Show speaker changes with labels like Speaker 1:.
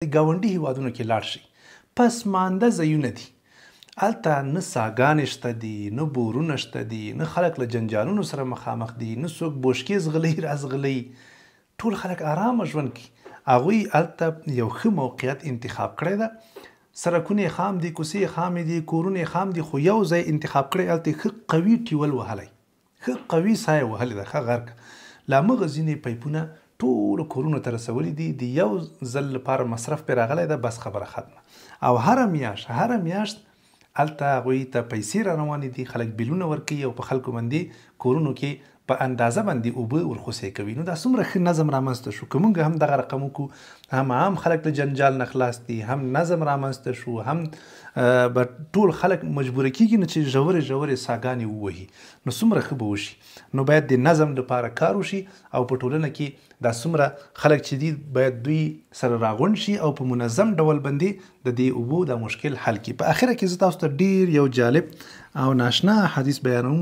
Speaker 1: ګاونډي هیوادونو کې لاړ شئ، پسمانده ځایونه دي. هلته نه څاګانې شته دي، نه بورونه شته دي، نه خلک له جنجالونو سره مخامخ دي، نه څوک بوشکې زغلي رازغلي. ټول خلک آرامه ژوند کوي. هغوی هلته یو ښه موقعیت انتخاب کړی ده. سړکونه یې خام دي، کوڅې یې خامې دي، کورونه یې خام دي، خو یو ځای انتخاب کړی، هلته یې ښه قوي ټیول وهلی، ښه قوي ساه یې وهلې ده، ښه غرق. له همغه ځینې پایپونه ټولو کورونو ته رسولي دي، د یو ځل لپاره مصرف پرې راغلی ده، بس خبره ختمه. او هره میاشت هلته هغوی ته پیسې را روانې دي، خلک بیلونه ورکوي او په خلکو باندې کورونو کې په اندازه باندې اوبه ورخوسۍ کوي. نو دا څومره ښه نظم رامنځته شو. که موږ هم دغه رقم وکړو، هم عام خلک له جنجال نه خلاص دي، هم نظم رامنځته شو، هم به ټول خلک مجبوره کېږي نه چې ژورې ساګانې ووهي. نو څومره ښه به وشي. نو باید د نظم لپاره کار وشي او په ټولنه کې دا څومره خلک چې دي باید دوی سره راغونډ شي او په منظم ډول باندې د دې اوبو دا مشکل حل کړي. په اخره کې زه تاسو ته ډېر یو جالب او ناشنا حدیث بیانوم.